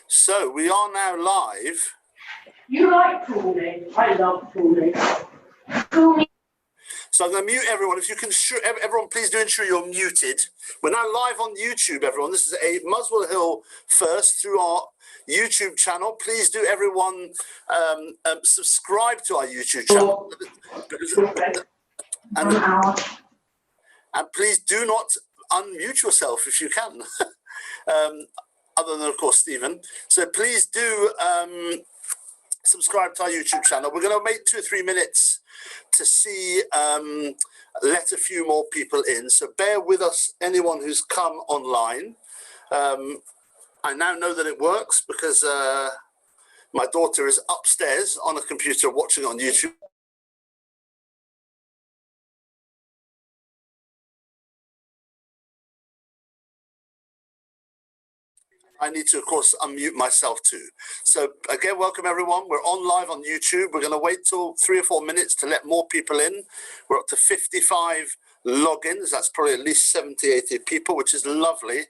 So we are now live. You like trawling? I love trawling. Call me. So I'm going to mute everyone. If you can, everyone, please do ensure you're muted. We're now live on YouTube, everyone. This is a Muswell Hill first through our YouTube channel. Please do, everyone, subscribe to our YouTube channel. And please do not unmute yourself if you can. Other than, of course, Stephen. So please do subscribe to our YouTube channel. We're going to wait 2 or 3 minutes to see, let a few more people in. So bear with us, anyone who's come online. I now know that it works because my daughter is upstairs on a computer watching on YouTube. I need to, of course, unmute myself too. So again, welcome everyone. We're on live on YouTube. We're going to wait till 3 or 4 minutes to let more people in. We're up to 55 logins. That's probably at least 70, 80 people, which is lovely,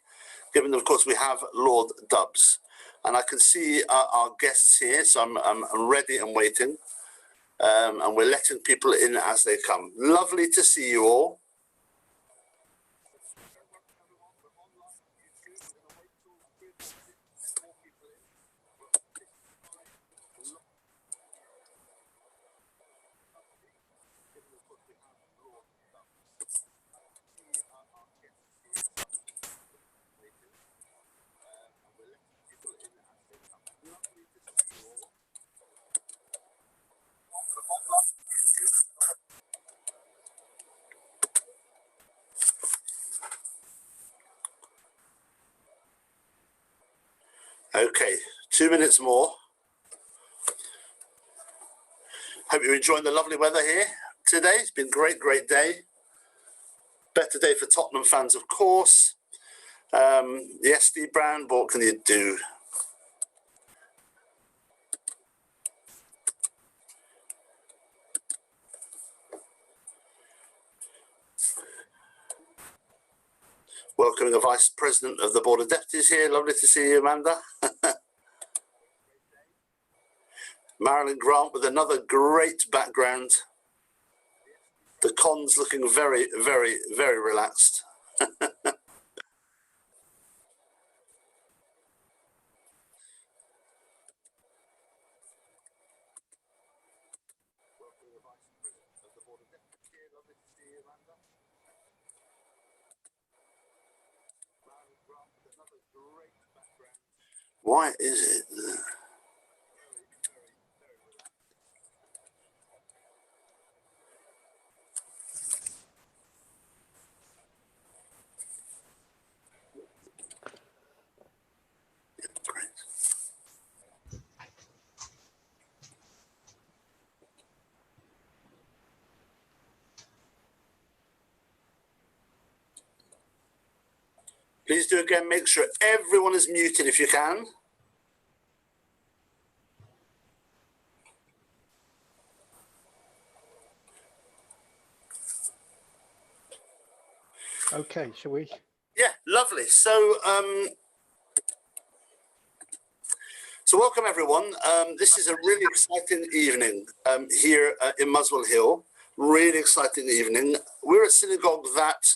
given that, of course, we have Lord Dubs. And I can see our guests here, so I'm ready and waiting. And we're letting people in as they come. Lovely to see you all. Okay, 2 minutes more. Hope you're enjoying the lovely weather here today. It's been a great, great day. Better day for Tottenham fans, of course. Yes, Steve Brown, what can you do? Welcoming a Vice President of the Board of Deputies here. Lovely to see you, Amanda. Marilyn Grant with another great background. The cons looking very, very, very relaxed. Why is it? Please do again, make sure everyone is muted if you can. Okay, shall we? Yeah, lovely. So, welcome everyone. This is a really exciting evening here in Muswell Hill. Really exciting evening. We're a synagogue that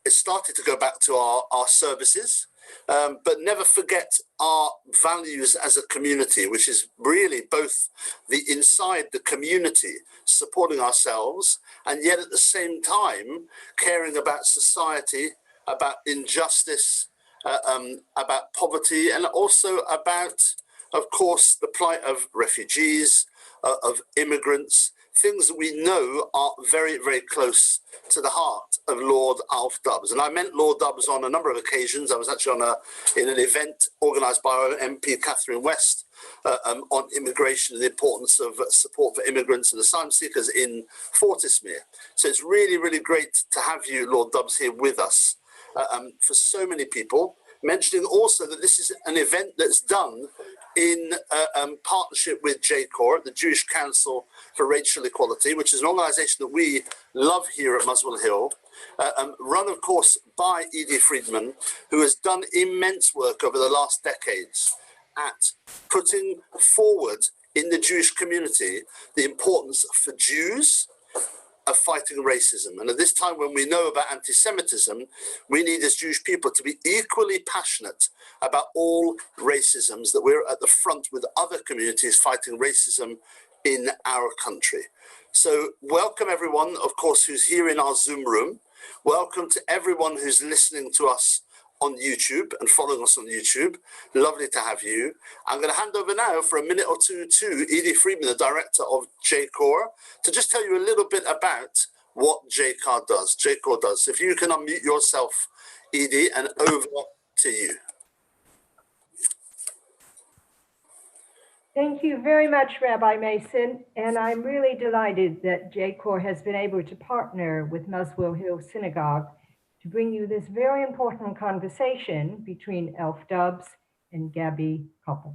it started to go back to our services, but never forget our values as a community, which is really both the inside the community, supporting ourselves, and yet at the same time caring about society, about injustice, about poverty, and also about, of course, the plight of refugees, of immigrants, things that we know are very, very close to the heart of Lord Alf Dubs. And I met Lord Dubs on a number of occasions. I was actually in an event organised by our MP, Catherine West, on immigration and the importance of support for immigrants and asylum seekers in Fortismere. So it's really, really great to have you, Lord Dubs, here with us for so many people, mentioning also that this is an event that's done in partnership with JCOR, the Jewish Council for Racial Equality, which is an organisation that we love here at Muswell Hill. run, of course, by Edie Friedman, who has done immense work over the last decades at putting forward in the Jewish community the importance for Jews of fighting racism. And at this time when we know about anti-Semitism, we need as Jewish people to be equally passionate about all racisms, that we're at the front with other communities fighting racism in our country. So welcome everyone, of course, who's here in our Zoom room. Welcome to everyone who's listening to us on YouTube and following us on YouTube. Lovely to have you. I'm going to hand over now for a minute or two to Edie Friedman, the director of JCOR, to just tell you a little bit about what JCOR does. JCOR does. If you can unmute yourself, Edie, and over to you. Thank you very much, Rabbi Mason, and I'm really delighted that JCOR has been able to partner with Muswell Hill Synagogue to bring you this very important conversation between Alf Dubs and Gabi Koppel.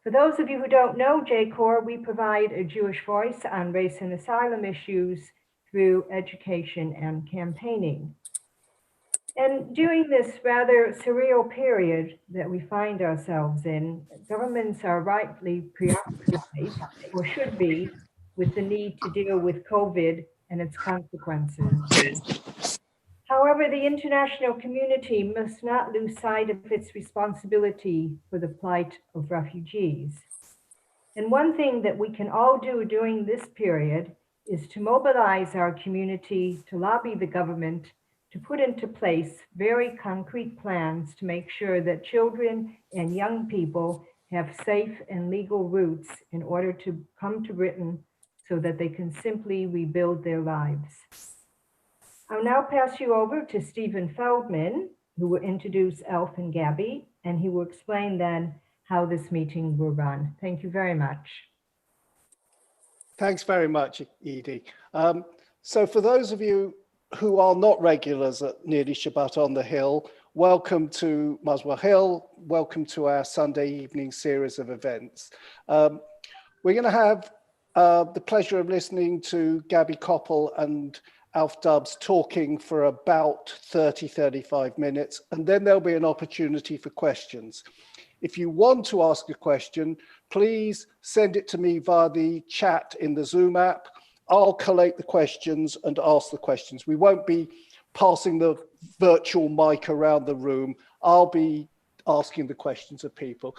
For those of you who don't know JCOR, we provide a Jewish voice on race and asylum issues through education and campaigning. And during this rather surreal period that we find ourselves in, governments are rightly preoccupied, or should be, with the need to deal with COVID and its consequences. However, the international community must not lose sight of its responsibility for the plight of refugees. And one thing that we can all do during this period is to mobilize our community to lobby the government to put into place very concrete plans to make sure that children and young people have safe and legal routes in order to come to Britain so that they can simply rebuild their lives. I'll now pass you over to Stephen Feldman, who will introduce Alf and Gabi, and he will explain then how this meeting will run. Thank you very much. Thanks very much, Edie. So for those of you who are not regulars at Nearly Shabbat on the Hill, welcome to Muswell Hill. Welcome to our Sunday evening series of events. We're going to have the pleasure of listening to Gabi Koppel and Alf Dubs talking for about 35 minutes, and then there'll be an opportunity for questions. If you want to ask a question, please send it to me via the chat in the Zoom app. I'll collate the questions and ask the questions. We won't be passing the virtual mic around the room. I'll be asking the questions of people.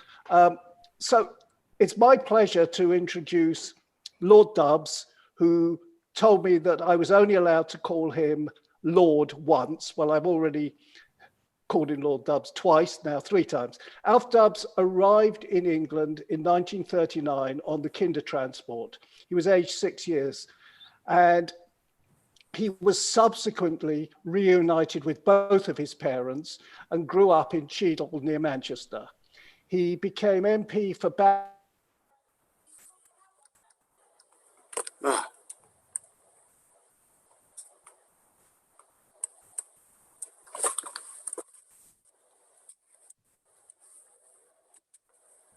So it's my pleasure to introduce Lord Dubs, who told me that I was only allowed to call him Lord once. Well, I've already called him Lord Dubs twice, now 3 times. Alf Dubs arrived in England in 1939 on the Kindertransport. He was aged 6 years, and he was subsequently reunited with both of his parents and grew up in Cheadle near Manchester. He became MP for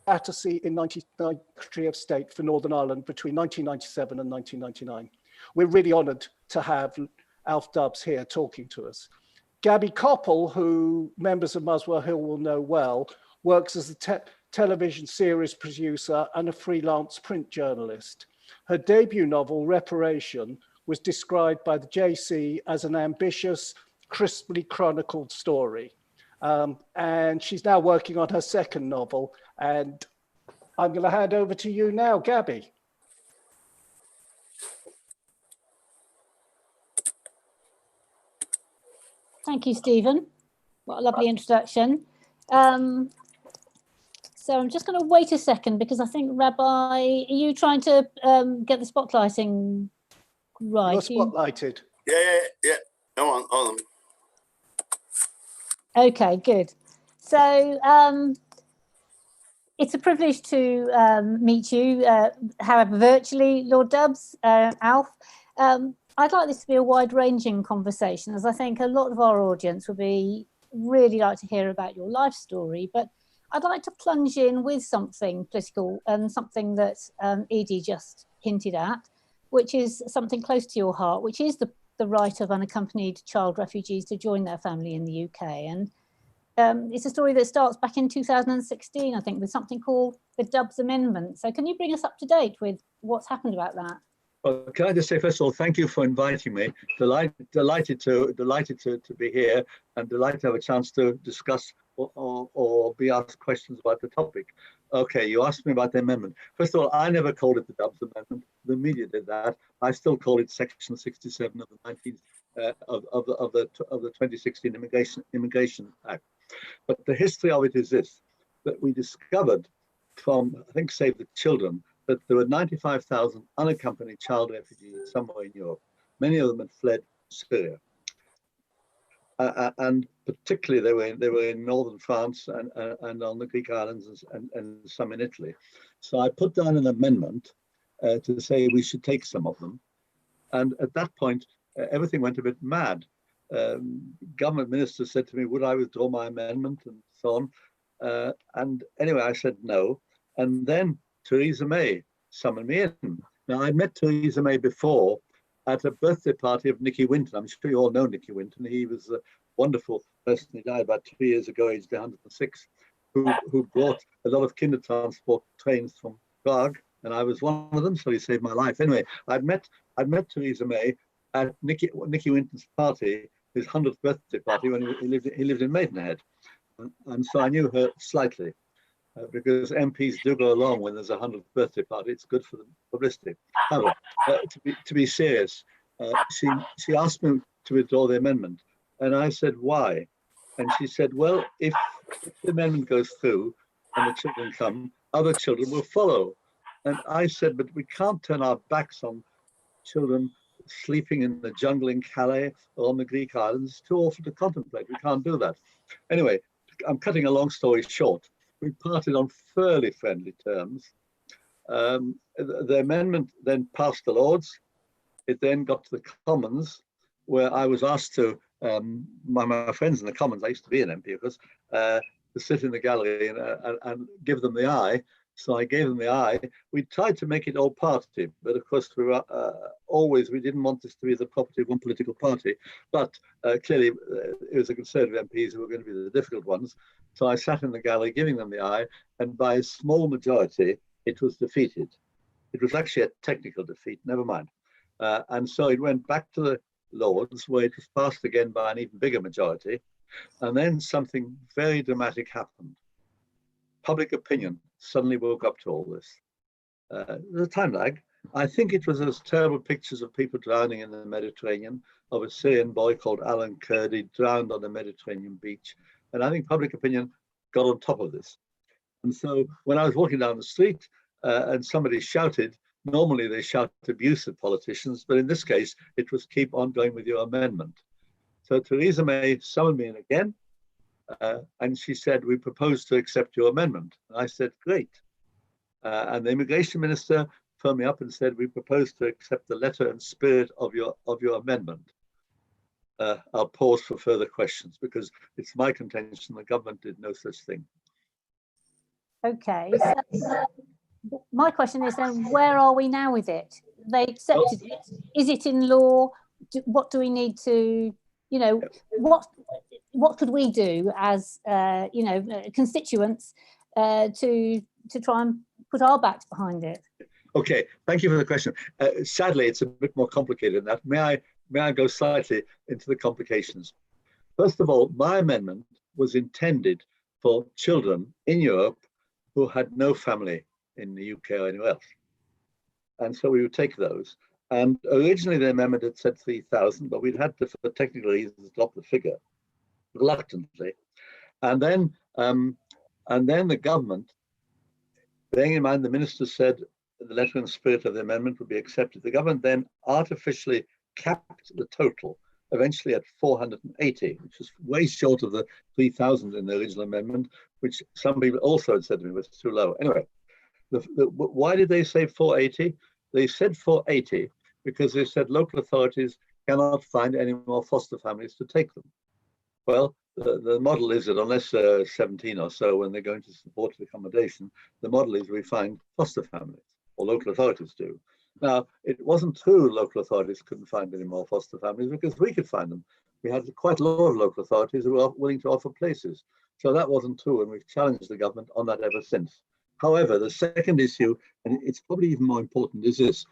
Battersea in 99th Secretary of State for Northern Ireland between 1997 and 1999. We're really honoured to have Alf Dubs here talking to us. Gabi Koppel, who members of Muswell Hill will know well, works as a television series producer and a freelance print journalist. Her debut novel, Reparation, was described by the JC as an ambitious, crisply chronicled story. And she's now working on her second novel. And I'm going to hand over to you now, Gabi. Thank you, Stephen. What a lovely introduction. So I'm just going to wait a second because I think, Rabbi, are you trying to get the spotlighting right? You're spotlighted. Yeah. Come on. Okay, good. So it's a privilege to meet you, however virtually, Lord Dubs, Alf. I'd like this to be a wide-ranging conversation, as I think a lot of our audience would be really like to hear about your life story, but I'd like to plunge in with something political and something that Edie just hinted at, which is something close to your heart, which is the the right of unaccompanied child refugees to join their family in the UK. And it's a story that starts back in 2016, I think, with something called the Dubs Amendment. So can you bring us up to date with what's happened about that? Well, can I just say, first of all, thank you for inviting me. Delighted to be here, and delighted to have a chance to discuss or be asked questions about the topic. Okay, you asked me about the amendment. First of all, I never called it the Dubs Amendment. The media did that. I still call it Section 67 of the 2016 Immigration Act. But the history of it is this: that we discovered from, I think, Save the Children, that there were 95,000 unaccompanied child refugees somewhere in Europe. Many of them had fled Syria. And particularly they were in northern France and on the Greek islands and some in Italy. So I put down an amendment to say we should take some of them. And at that point, everything went a bit mad. Government ministers said to me, would I withdraw my amendment and so on? And anyway, I said no. And then Theresa May summoned me in. Now, I'd met Theresa May before at a birthday party of Nicky Winton. I'm sure you all know Nicky Winton. He was a wonderful person. He died about 2 years ago, aged 106, who brought a lot of Kindertransport trains from Prague, and I was one of them, so he saved my life. Anyway, I'd met Theresa May at Nicky Winton's party, his 100th birthday party, when he lived in Maidenhead. And so I knew her slightly. Because MPs do go along when there's a 100th birthday party. It's good for the publicity. However, to be serious, she asked me to withdraw the amendment, and I said why, and she said, well, if the amendment goes through and the children come, other children will follow. And I said, but we can't turn our backs on children sleeping in the jungle in Calais or on the Greek islands. It's too awful to contemplate. We can't do that. Anyway, I'm cutting a long story short. We parted on fairly friendly terms. The amendment then passed the Lords. It then got to the Commons, where I was asked to, my friends in the Commons, I used to be an MP, of course, to sit in the gallery and give them the eye. So I gave them the eye. We tried to make it all party, but of course we didn't want this to be the property of one political party. But clearly it was the Conservative MPs who were going to be the difficult ones. So I sat in the gallery giving them the eye, and by a small majority, it was defeated. It was actually a technical defeat, never mind. And so it went back to the Lords, where it was passed again by an even bigger majority. And then something very dramatic happened. Public opinion suddenly woke up to all this. There's a time lag. I think it was those terrible pictures of people drowning in the Mediterranean, of a Syrian boy called Alan Kurdi drowned on the Mediterranean beach. And I think public opinion got on top of this. And so when I was walking down the street and somebody shouted, normally they shout abuse at politicians, but in this case, it was keep on going with your amendment. So Theresa May summoned me in again, and she said, we propose to accept your amendment. And I said, great. And the immigration minister phoned me up and said, we propose to accept the letter and spirit of your amendment. I'll pause for further questions because it's my contention the government did no such thing. Okay, so my question is then, where are we now with it? They accepted it. Is it in law? What do we need to, you know, what could we do as, you know, constituents to try and put our backs behind it? Okay, thank you for the question. Sadly, it's a bit more complicated than that. May I go slightly into the complications? First of all, my amendment was intended for children in Europe who had no family in the UK or anywhere else. And so we would take those. And originally the amendment had said 3,000, but we'd had to, for technical reasons, drop the figure reluctantly. And then the government, bearing in mind the minister said the letter and spirit of the amendment would be accepted, the government then artificially capped the total, eventually at 480, which is way short of the 3,000 in the original amendment, which some people also had said to me was too low. Anyway, why did they say 480? They said 480 because they said local authorities cannot find any more foster families to take them. Well, the model is that unless 17 or so, when they're going to supported accommodation, the model is we find foster families, or local authorities do. Now, it wasn't true local authorities couldn't find any more foster families, because we could find them. We had quite a lot of local authorities who were willing to offer places. So that wasn't true, and we've challenged the government on that ever since. However, the second issue, and it's probably even more important, is this,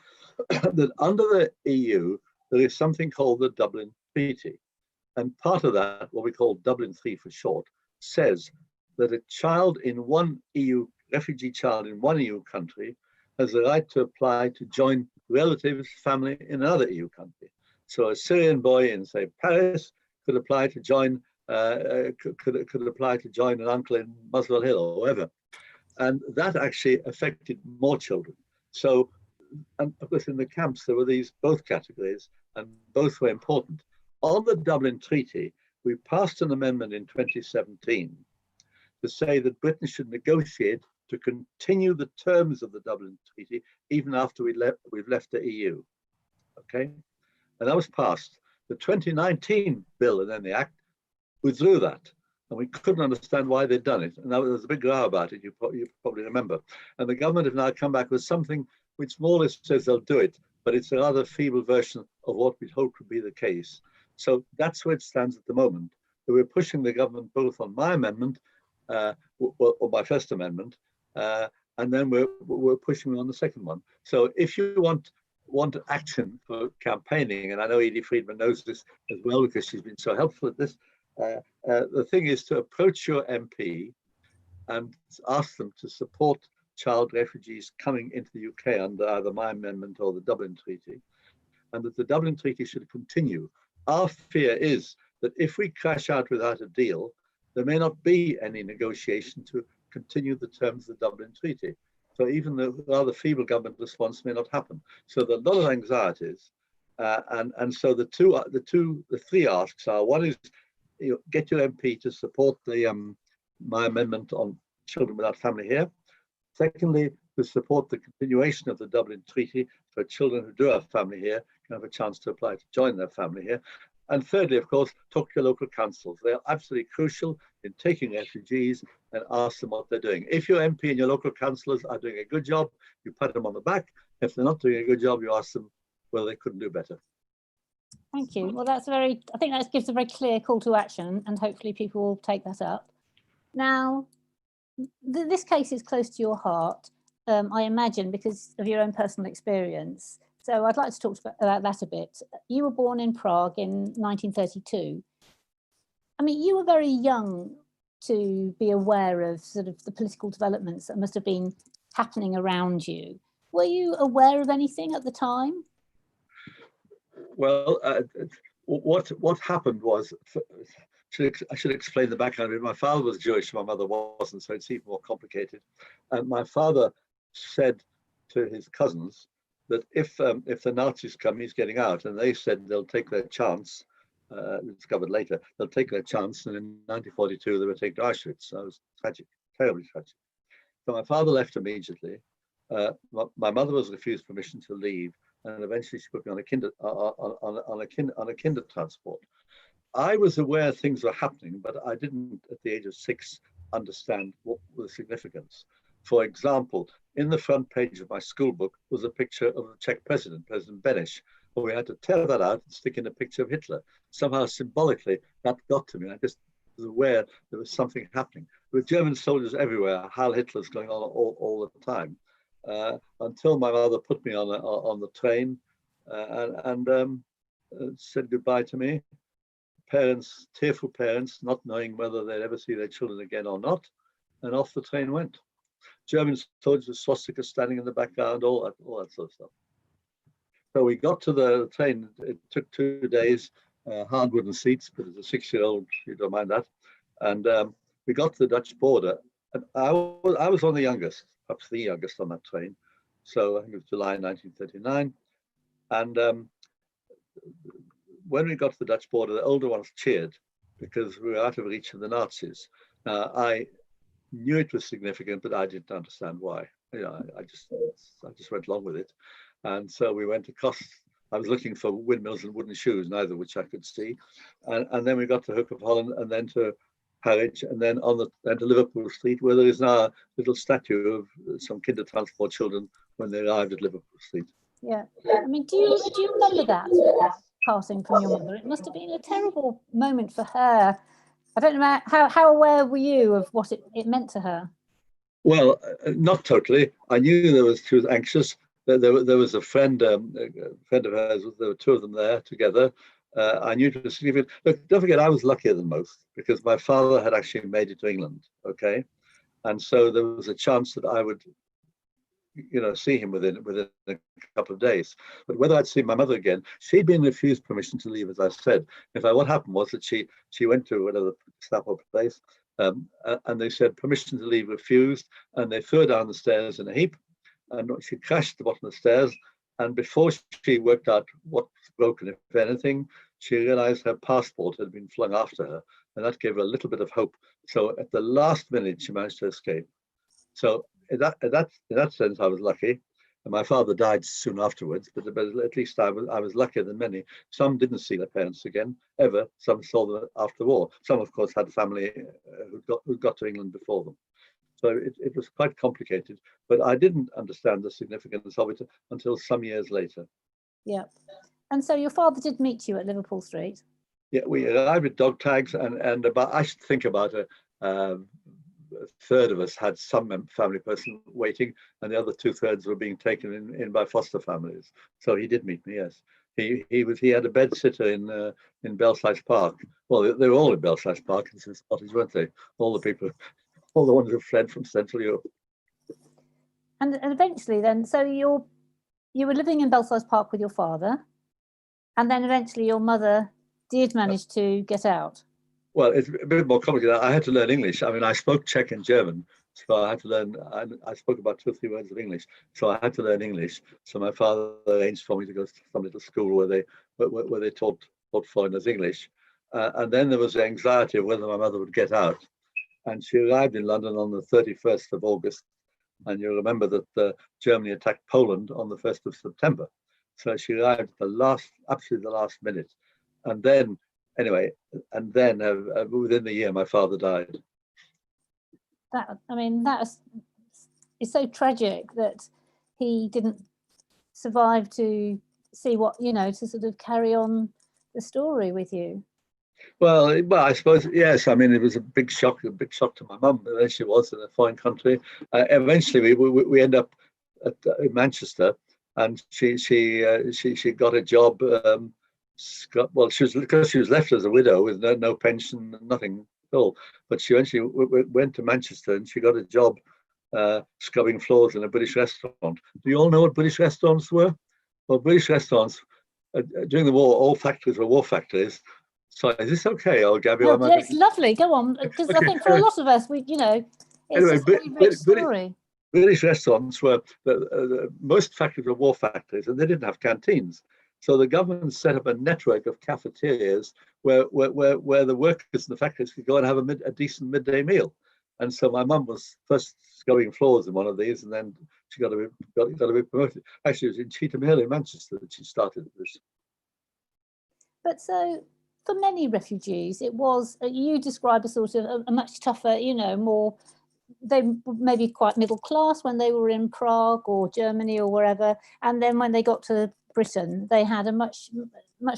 that under the EU, there is something called the Dublin Treaty. And part of that, what we call Dublin 3 for short, says that a child in one EU, refugee child in one EU country, has the right to apply to join relatives, family in another EU country. So a Syrian boy in, say, Paris could apply to join, could apply to join an uncle in Muswell Hill or wherever. And that actually affected more children. So, and of course, in the camps, there were these both categories, and both were important. On the Dublin Treaty, we passed an amendment in 2017 to say that Britain should negotiate to continue the terms of the Dublin Treaty even after we've left the EU. Okay, and that was passed. The 2019 bill and then the Act withdrew that, and we couldn't understand why they'd done it. And there was a big row about it. You probably remember. And the government have now come back with something which more or less says they'll do it, but it's a rather feeble version of what we'd hoped would be the case. So that's where it stands at the moment. So we're pushing the government both on my amendment, or my first amendment, and then we're pushing on the second one. So if you want action for campaigning, and I know Edie Friedman knows this as well because she's been so helpful at this, the thing is to approach your MP and ask them to support child refugees coming into the UK under either my amendment or the Dublin Treaty, and that the Dublin Treaty should continue. Our fear is that if we crash out without a deal, there may not be any negotiation to continue the terms of the Dublin Treaty. So even the rather feeble government response may not happen. So there are a lot of anxieties, and so the three asks are: one is, get your MP to support the my amendment on children without family here. Secondly, to support the continuation of the Dublin Treaty, so children who do have family here can have a chance to apply to join their family here. And thirdly, of course, talk to your local councils. They're absolutely crucial in taking refugees, and ask them what they're doing. If your MP and your local councillors are doing a good job, you pat them on the back. If they're not doing a good job, you ask them whether they couldn't do better. Thank you. Well, I think that gives a very clear call to action, and hopefully people will take that up. Now, this case is close to your heart, I imagine, because of your own personal experience. So I'd like to talk about that a bit. You were born in Prague in 1932. I mean, you were very young to be aware of sort of the political developments that must have been happening around you. Were you aware of anything at the time? Well, what happened was, I should explain the background. My father was Jewish, my mother wasn't, so it's even more complicated. And my father said to his cousins that if the Nazis come, he's getting out, and they said they'll take their chance. Discovered later, they'll take their chance, and in 1942 they were taken to Auschwitz. So it was tragic, terribly tragic. So my father left immediately. My mother was refused permission to leave, and eventually she put me on a Kindertransport. I was aware things were happening, but I didn't, at the age of 6, understand what was the significance. For example, in the front page of my school book was a picture of the Czech president, President Beneš. But we had to tear that out and stick in a picture of Hitler. Somehow symbolically, that got to me. I just was aware there was something happening. There were German soldiers everywhere, Heil Hitler's going on all the time, until my mother put me on the train and said goodbye to me. Parents, tearful parents, not knowing whether they'd ever see their children again or not, and off the train went. German soldiers with swastikas standing in the background, all that sort of stuff. So we got to the train. It took 2 days, hard wooden seats, but as a 6-year-old, you don't mind that. And we got to the Dutch border. And I was one of the youngest, perhaps the youngest on that train. So I think it was July 1939. And when we got to the Dutch border, the older ones cheered because we were out of reach of the Nazis. I knew it was significant, but I didn't understand why. I just went along with it. And so we went across. I was looking for windmills and wooden shoes, neither of which I could see. And then we got to Hook of Holland, and then to Harwich, and then then to Liverpool Street, where there is now a little statue of some Kindertransport children when they arrived at Liverpool Street. Yeah. I mean, do you remember that passing from your mother? It must have been a terrible moment for her. I don't know how aware were you of what it meant to her? Well, not totally. I knew she was anxious. There was a friend of hers. There were two of them there together. I knew it was significant. Look, don't forget, I was luckier than most because my father had actually made it to England. Okay, and so there was a chance that I would, see him within a couple of days. But whether I'd see my mother again, she'd been refused permission to leave, as I said. In fact, what happened was that she went to another Gestapo place, and they said permission to leave refused, and they threw her down the stairs in a heap, and she crashed at the bottom of the stairs. And before she worked out what was broken, if anything, she realized her passport had been flung after her, and that gave her a little bit of hope. So at the last minute, she managed to escape. So in that sense, I was lucky. And my father died soon afterwards, but at least I was luckier than many. Some didn't see their parents again ever. Some saw them after the war. Some, of course, had family who got to England before them. So it was quite complicated. But I didn't understand the significance of it until some years later. Yeah. And so your father did meet you at Liverpool Street. Yeah, we arrived with dog tags, and about, I should think about a third of us had some family person waiting, and the other 2/3 were being taken in by foster families. So he did meet me. Yes, he had a bed sitter in Belsize Park. Well, they were all in Belsize Park in St. Scottish, weren't they? All the ones who fled from Central Europe. And eventually, then, so you were living in Belsize Park with your father, and then eventually your mother did manage to get out. Well, it's a bit more complicated. I had to learn English. I mean, I spoke Czech and German, so I had to learn. I spoke about 2 or 3 words of English, so I had to learn English. So my father arranged for me to go to some little school where they taught foreigners English, and then there was the anxiety of whether my mother would get out. And she arrived in London on the 31st of August, and you remember that Germany attacked Poland on the 1st of September. So she arrived at absolutely the last minute, and then. Anyway, and then within the year, my father died. It's so tragic that he didn't survive to see to sort of carry on the story with you. Well, I suppose, yes. I mean, it was a big shock to my mum. There she was in a foreign country. Eventually, we end up in Manchester, and she got a job. Well, because she was left as a widow with no pension, nothing at all. But she eventually went to Manchester, and she got a job scrubbing floors in a British restaurant. Do you all know what British restaurants were? Well, British restaurants during the war, all factories were war factories. So is this okay, or Gabi? No, it's lovely. Go on, because okay. I think for a lot of us, it's anyway, a very rich story. British restaurants were most factories were war factories, and they didn't have canteens. So the government set up a network of cafeterias where the workers in the factories could go and have a decent midday meal. And so my mum was first scrubbing floors in one of these, and then she got to be promoted. Actually, it was in Cheadle Hill in Manchester that she started this. But so for many refugees, it was, you describe a sort of a much tougher, more, they may be quite middle class when they were in Prague or Germany or wherever. And then when they got to Britain, they had a much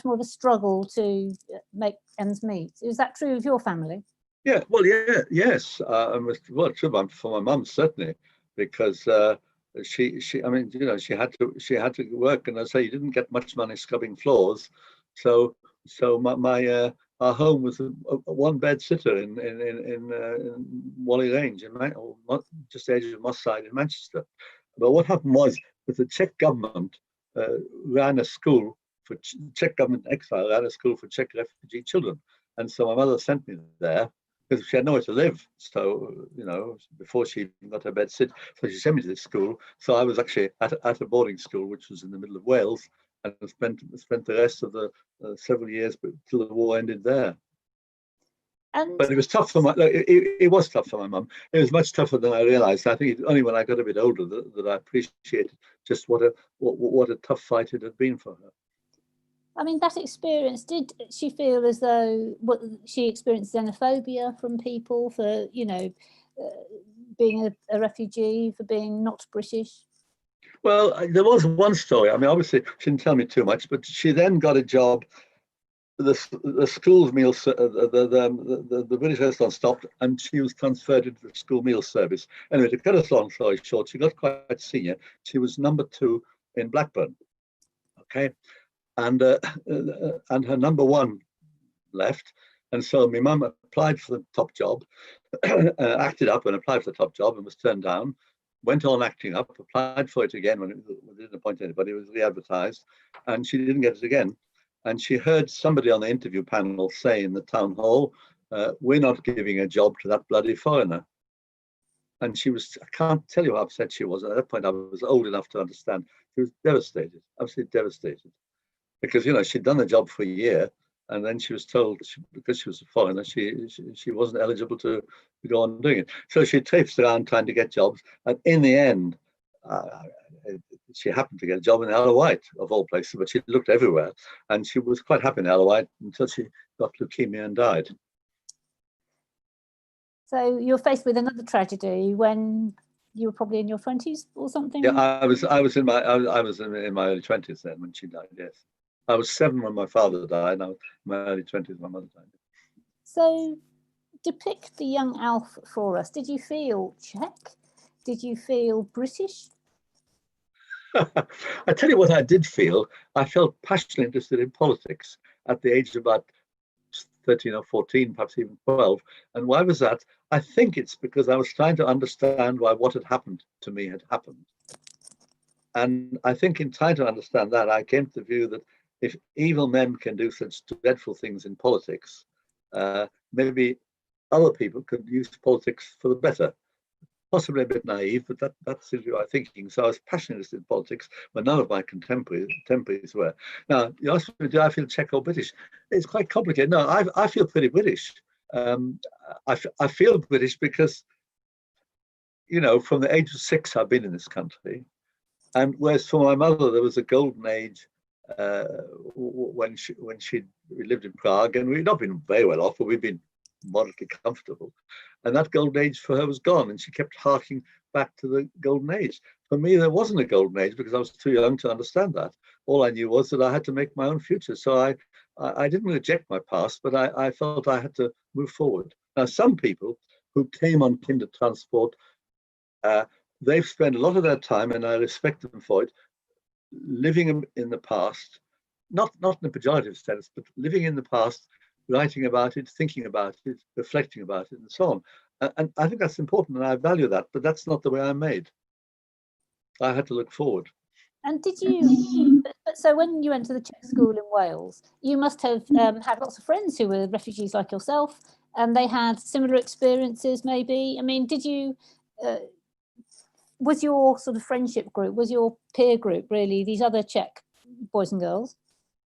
more of a struggle to make ends meet. Is that true of your family? Yeah, well, yes. Well, true for my mum, certainly, because she had to work, and I say you didn't get much money scrubbing floors, so our home was a one-bed sitter in Whalley Range, just the edge of Moss Side in Manchester. But what happened was that the Czech government ran a school for Czech government in exile, ran a school for Czech refugee children, and so my mother sent me there because she had nowhere to live. So before she even got her bed sit, so she sent me to this school. So I was actually at a boarding school, which was in the middle of Wales, and spent the rest of the several years till the war ended there. But it was tough for it was tough for my mum. It was much tougher than I realised. I think it's only when I got a bit older that I appreciated just what a tough fight it had been for her. I mean, that experience, did she feel as though she experienced xenophobia from people for, being a refugee, for being not British? Well, there was one story. I mean, obviously, she didn't tell me too much, but she then got a job. The school meal, the British restaurant stopped, and she was transferred into the school meal service. Anyway, to cut a long story short, she got quite senior. She was number 2 in Blackburn. Okay, and her number 1 left, and so my mum applied for the top job, acted up and applied for the top job and was turned down. Went on acting up, applied for it again when it didn't appoint anybody. It was re-advertised, and she didn't get it again. And she heard somebody on the interview panel say in the town hall, "We're not giving a job to that bloody foreigner." And she was, I can't tell you how upset she was. At that point, I was old enough to understand. She was devastated, absolutely devastated. Because, you know, she'd done the job for a year, and then she was told, because she was a foreigner, she wasn't eligible to go on doing it. So she traipsed around trying to get jobs. And in the end, she happened to get a job in the Isle of Wight, of all places, but she looked everywhere. And she was quite happy in the Isle of Wight until she got leukemia and died. So you're faced with another tragedy when you were probably in your 20s or something? Yeah, I was in my early 20s then when she died, yes. I was 7 when my father died. I was in my early 20s when my mother died. So depict the young Alf for us. Did you feel Czech? Did you feel British? I tell you what I did feel. I felt passionately interested in politics at the age of about 13 or 14, perhaps even 12. And why was that? I think it's because I was trying to understand why what had happened to me had happened. And I think in trying to understand that, I came to the view that if evil men can do such dreadful things in politics, maybe other people could use politics for the better. Possibly a bit naive, but that's my thinking. So I was passionately interested in politics, but none of my contemporaries were. Now, you asked me, do I feel Czech or British? It's quite complicated. No, I feel pretty British. I feel British because, you know, from the age of 6, I've been in this country. And whereas for my mother, there was a golden age when she lived in Prague, and we'd not been very well off, but we'd been moderately comfortable. And that golden age for her was gone, and she kept harking back to the golden age. For me, there wasn't a golden age because I was too young to understand that. All I knew was that I had to make my own future. So I didn't reject my past, but I felt I had to move forward. Now, some people who came on Kindertransport, they've spent a lot of their time, and I respect them for it, living in the past, not in a pejorative sense, but living in the past, writing about it, thinking about it, reflecting about it, and so on. And I think that's important, and I value that, but that's not the way I'm made. I had to look forward. And did you, so when you went to the Czech school in Wales, you must have had lots of friends who were refugees like yourself, and they had similar experiences maybe. I mean, did you, was your sort of friendship group, was your peer group really these other Czech boys and girls?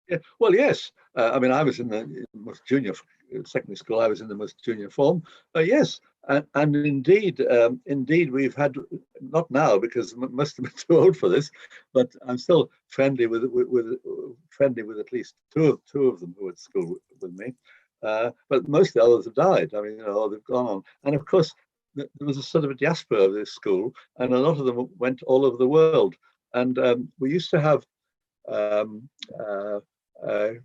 Yeah, well, yes. I mean, I was in the most junior secondary school. I was in the most junior form. Yes, and indeed, we've had, not now because most of them are too old for this, but I'm still friendly with at least two of them who were at school with me. But most of the others have died. I mean, you know, they've gone on. And of course, there was a sort of a diaspora of this school, and a lot of them went all over the world. And we used to have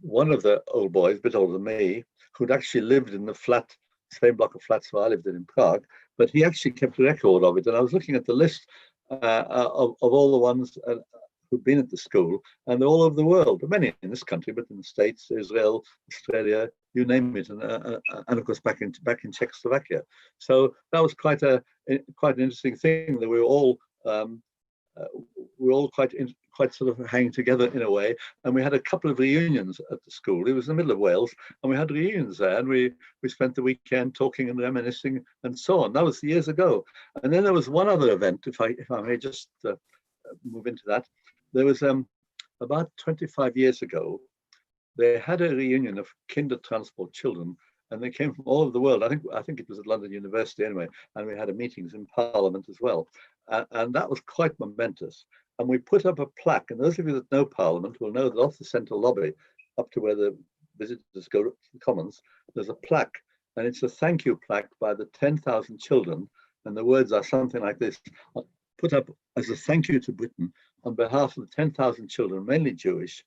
one of the old boys, a bit older than me, who'd actually lived in the same block of flats where I lived in Prague, but he actually kept a record of it. And I was looking at the list of all the ones who'd been at the school, and they're all over the world. Many in this country, but in the States, Israel, Australia, you name it, and of course back in Czechoslovakia. So that was quite an interesting thing that we were all quite sort of hanging together in a way. And we had a couple of reunions at the school. It was in the middle of Wales, and we had reunions there, and we spent the weekend talking and reminiscing and so on. That was years ago. And then there was one other event, if I may just move into that. There was about 25 years ago, they had a reunion of Kindertransport children, and they came from all over the world. I think it was at London University anyway, and we had meetings in Parliament as well. And that was quite momentous. And we put up a plaque, and those of you that know Parliament will know that off the central lobby, up to where the visitors go to the Commons, there's a plaque, and it's a thank you plaque by the 10,000 children, and the words are something like this: put up as a thank you to Britain on behalf of the 10,000 children, mainly Jewish,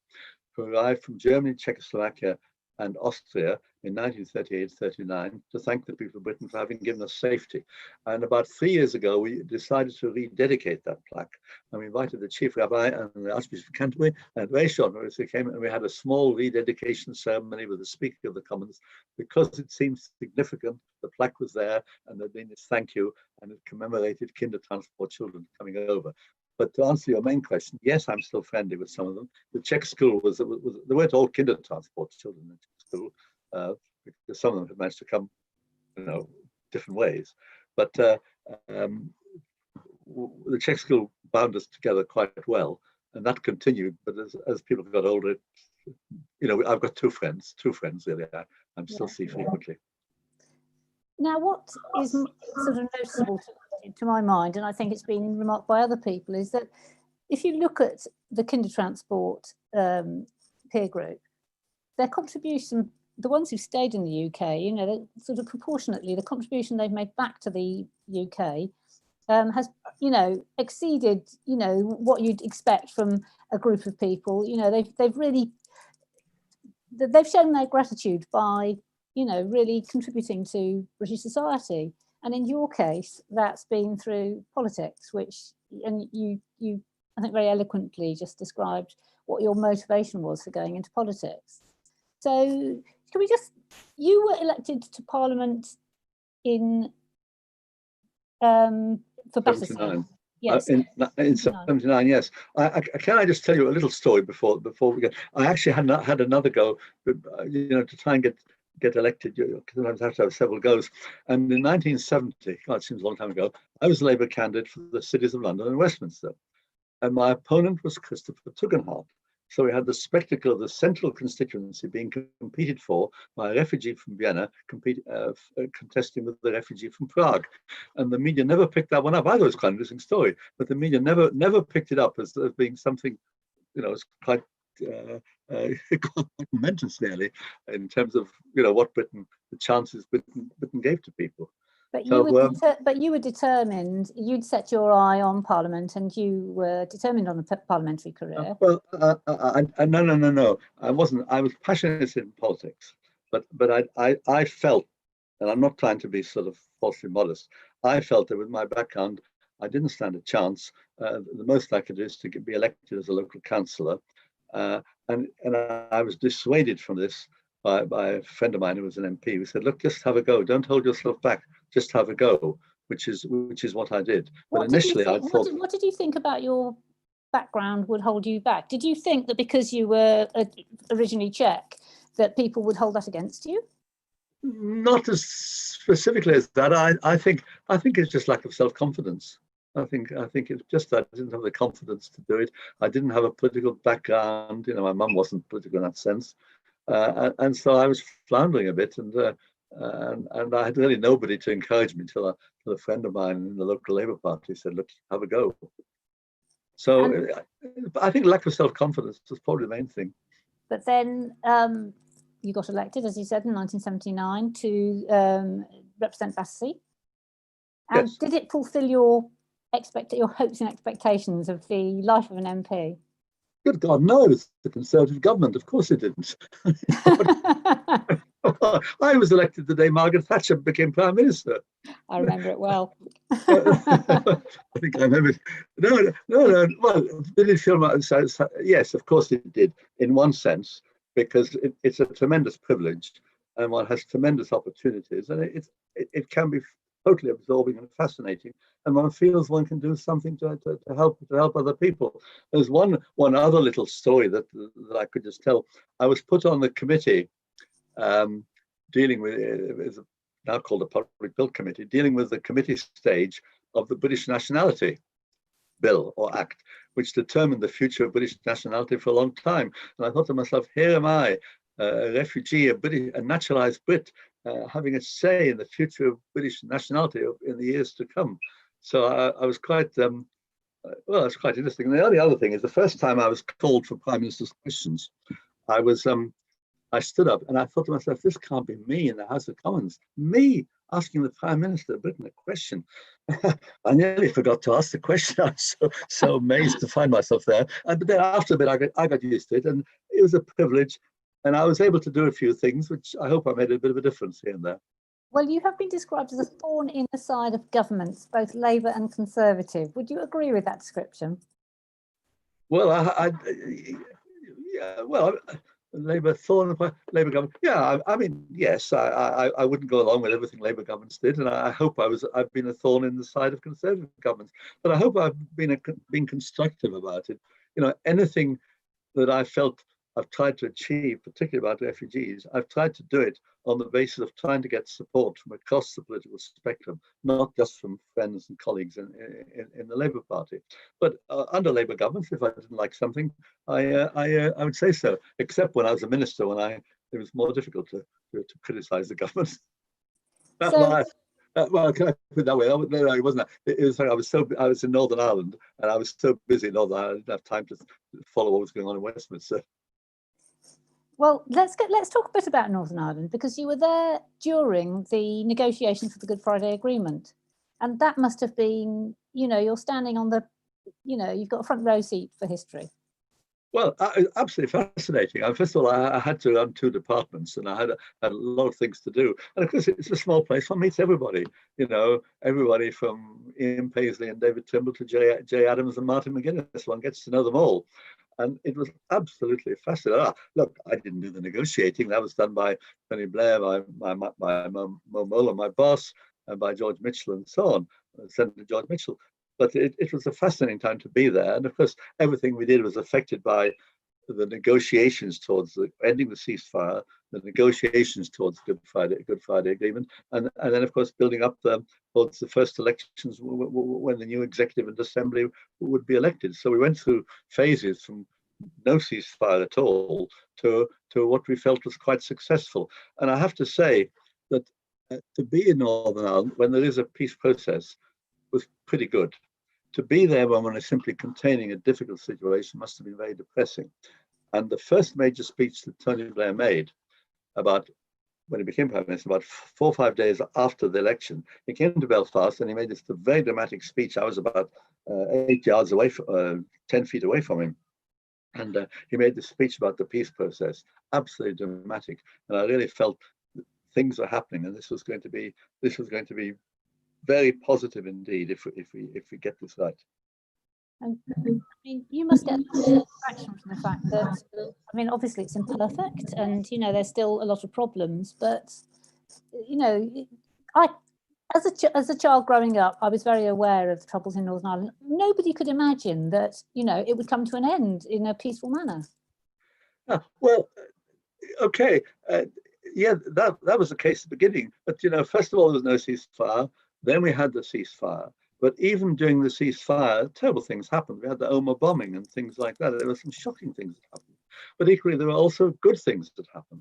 who arrived from Germany, Czechoslovakia, and Austria in 1938-39 to thank the people of Britain for having given us safety. And about 3 years ago, we decided to rededicate that plaque. And we invited the Chief Rabbi and the Archbishop of Canterbury and Ray Shonner, they came, and we had a small rededication ceremony with the Speaker of the Commons, because it seemed significant. The plaque was there, and there'd been this thank you, and it commemorated Kindertransport children coming over. But to answer your main question, yes, I'm still friendly with some of them. The Czech school they weren't all Kindertransport children in the Czech school, because some of them had managed to come, different ways. But the Czech school bound us together quite well, and that continued. But as people got older, I've got two friends really. I'm still see frequently. Now, what is sort of noticeable to my mind, and I think it's been remarked by other people, is that if you look at the Kindertransport peer group, their contribution, the ones who stayed in the UK, sort of proportionately, the contribution they've made back to the UK has, exceeded, what you'd expect from a group of people. They've shown their gratitude by really contributing to British society. And in your case, that's been through politics, and you I think very eloquently just described what your motivation was for going into politics. So can we you were elected to Parliament for Battersea. 79. Yes. In 79, yes. Can I just tell you a little story before we go? I actually had another go, to try and get elected. Sometimes I have to have several goes. And in 1970, God, it seems a long time ago, I was a Labour candidate for the cities of London and Westminster. And my opponent was Christopher Tugendhat. So we had the spectacle of the central constituency being competed for by a refugee from Vienna contesting with the refugee from Prague. And the media never picked that one up. I thought it was quite an interesting story, but the media never picked it up as being something, it's quite momentous nearly in terms of, what the chances Britain gave to people. But you were determined. You'd set your eye on Parliament, and you were determined on the parliamentary career. No. I wasn't. I was passionate in politics, but I felt, and I'm not trying to be sort of falsely modest, I felt that with my background, I didn't stand a chance. The most I could do is to be elected as a local councillor, and I was dissuaded from this by a friend of mine who was an MP, who said, "Look, just have a go. Don't hold yourself back. Just have a go," which is what I did. But initially, I thought. What did you think about your background would hold you back? Did you think that because you were originally Czech, that people would hold that against you? Not as specifically as that. I think it's just lack of self-confidence. I think it's just that I didn't have the confidence to do it. I didn't have a political background. My mum wasn't political in that sense. And so I was floundering a bit, and I had really nobody to encourage me until a friend of mine in the local Labour Party said, "Look, have a go." So I think lack of self-confidence was probably the main thing. But then you got elected, as you said, in 1979 to represent Battersea. And yes. Did it fulfil your hopes and expectations of the life of an MP? Good God, no, it's the Conservative government. Of course it didn't. I was elected the day Margaret Thatcher became Prime Minister. I remember it well. I think I remember it. No. Well, did it feel like, yes, of course it did, in one sense, because it's a tremendous privilege and one has tremendous opportunities, and it can be totally absorbing and fascinating, and one feels one can do something to help other people. There's one other little story that I could just tell. I was put on the committee dealing with, it's now called the Public Bill Committee, dealing with the committee stage of the British Nationality Bill or Act, which determined the future of British nationality for a long time. And I thought to myself, here am I, a refugee, a naturalised Brit, having a say in the future of British nationality in the years to come. So I was quite, well, it's quite interesting. And the only other thing is the first time I was called for Prime Minister's questions, I stood up and I thought to myself, this can't be me in the House of Commons. Me, asking the Prime Minister of Britain a question. I nearly forgot to ask the question. I was so amazed to find myself there. But then after a bit, I got used to it, and it was a privilege. And I was able to do a few things, which I hope I made a bit of a difference here and there. Well, you have been described as a thorn in the side of governments, both Labour and Conservative. Would you agree with that description? Well, yeah, well, Labour thorn, Labour government. Yeah, I mean, yes, I wouldn't go along with everything Labour governments did, and I hope I've been a thorn in the side of Conservative governments. But I hope I've been constructive about it. You know, anything that I felt I've tried to achieve, particularly about refugees, I've tried to do it on the basis of trying to get support from across the political spectrum, not just from friends and colleagues in the Labour Party. But under Labour governments, if I didn't like something, I would say so, except when I was a minister, when it was more difficult to criticise the government. Well, can I put it that way? No, it wasn't. It was. I was in Northern Ireland, and I was so busy in Northern Ireland, I didn't have time to follow what was going on in Westminster. Well, let's talk a bit about Northern Ireland, because you were there during the negotiations for the Good Friday Agreement, and that must have been, you know, you're standing on the, you know, you've got a front row seat for history. Well, absolutely fascinating. First of all, I had to run 2 departments, and I had a lot of things to do. And of course, it's a small place. One meets everybody, you know, everybody from Ian Paisley and David Trimble to Jay Adams and Martin McGuinness. One gets to know them all. And it was absolutely fascinating. Look, I didn't do the negotiating. That was done by Tony Blair, my Mo Mola, my boss, and by George Mitchell and so on, Senator George Mitchell. But it was a fascinating time to be there. And of course, everything we did was affected by the negotiations towards ending the ceasefire, the negotiations towards Good Friday Agreement, and then of course building up towards the first elections when the new executive and assembly would be elected. So we went through phases from no ceasefire at all to what we felt was quite successful. And I have to say that to be in Northern Ireland when there is a peace process was pretty good. To be there when one is simply containing a difficult situation must have been very depressing. And the first major speech that Tony Blair made about when he became Prime Minister, about 4 or 5 days after the election, he came to Belfast and he made this very dramatic speech. I was about 8 yards away, 10 feet away from him. And he made this speech about the peace process, absolutely dramatic. And I really felt that things were happening, and this was going to be very positive indeed if we get this right. And I mean, you must get satisfaction from the fact that, I mean, obviously it's imperfect, and you know there's still a lot of problems. But you know, as a child growing up, I was very aware of the troubles in Northern Ireland. Nobody could imagine that, you know, it would come to an end in a peaceful manner. Well, okay. Yeah, that was the case at the beginning. But, you know, first of all, there was no ceasefire. Then we had the ceasefire. But even during the ceasefire, terrible things happened. We had the Omagh bombing and things like that. There were some shocking things that happened. But equally, there were also good things that happened.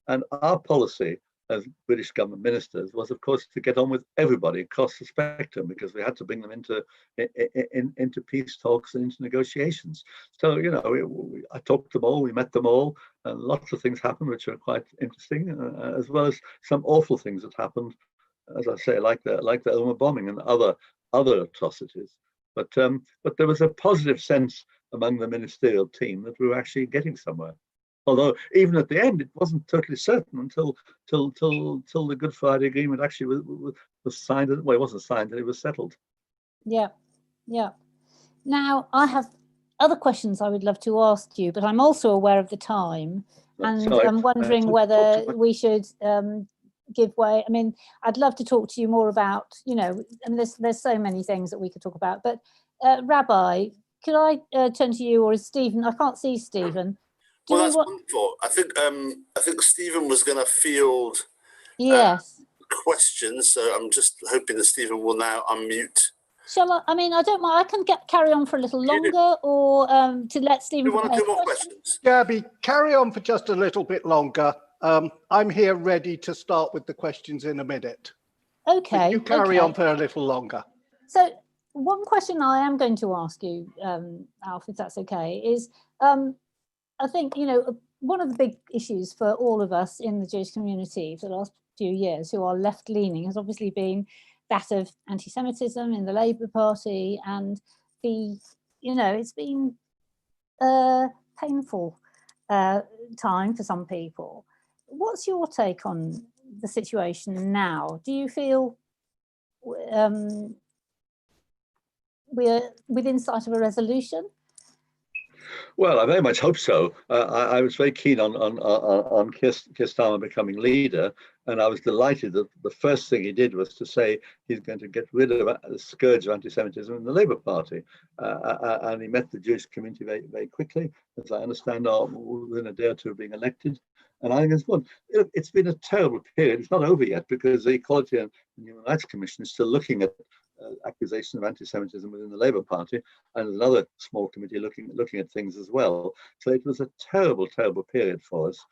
And our policy as British government ministers was, of course, to get on with everybody across the spectrum, because we had to bring them into peace talks and into negotiations. So, you know, I talked to them all, we met them all, and lots of things happened which are quite interesting, as well as some awful things that happened, as I say, like the Omagh bombing and other atrocities. But there was a positive sense among the ministerial team that we were actually getting somewhere. Although even at the end, it wasn't totally certain until the Good Friday Agreement actually was signed. Well, it wasn't signed, it was settled. Yeah, yeah. Now, I have other questions I would love to ask you, but I'm also aware of the time, and I'm wondering whether we should give way. I mean, I'd love to talk to you more about, you know, and there's so many things that we could talk about. But Rabbi, could I turn to you, or is Stephen? I can't see Stephen. Well, that's wonderful. I think Stephen was going to field questions, so I'm just hoping that Stephen will now unmute. Shall I? I mean, I don't mind. I can carry on for a little longer, or to let Stephen. We want to do more questions. Gabi, carry on for just a little bit longer. I'm here ready to start with the questions in a minute. Okay. But you carry on for a little longer. So one question I am going to ask you, Alf, if that's okay, is I think, you know, one of the big issues for all of us in the Jewish community for the last few years who are left-leaning has obviously been that of anti-Semitism in the Labour Party, and it's been a painful time for some people. What's your take on the situation now? Do you feel we're within sight of a resolution? Well, I very much hope so. I was very keen on Keir Starmer becoming leader, and I was delighted that the first thing he did was to say he's going to get rid of the scourge of anti-Semitism in the Labour Party. And he met the Jewish community very, very quickly, as I understand, within a day or two of being elected. And I think it's been a terrible period. It's not over yet, because the Equality and Human Rights Commission is still looking at accusations of anti-Semitism within the Labour Party, and there's another small committee looking at things as well. So it was a terrible, terrible period for us,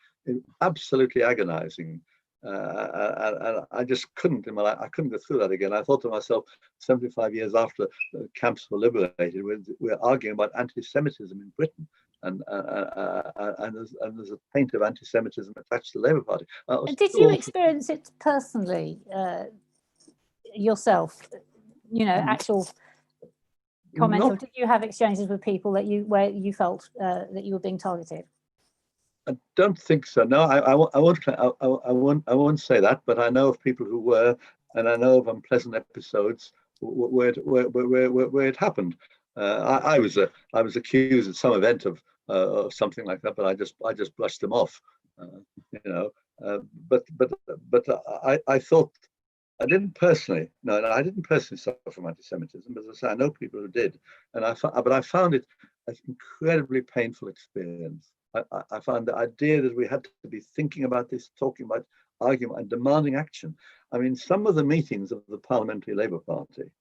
absolutely agonizing. And I just couldn't in my life, I couldn't go through that again. I thought to myself, 75 years after the camps were liberated, we're arguing about anti-Semitism in Britain. And there's a taint of anti-Semitism attached to the Labour Party. Did you experience it personally yourself? Actual comments, or did you have exchanges with people where you felt that you were being targeted? I don't think so. No, I won't say that, but I know of people who were, and I know of unpleasant episodes where it happened. I was accused at some event of something like that, but I just brushed them off. But I thought. I didn't personally suffer from anti-Semitism, but as I say, I know people who did, and I found it an incredibly painful experience. I found the idea that we had to be thinking about this, talking about, arguing, and demanding action. I mean, some of the meetings of the Parliamentary Labour Party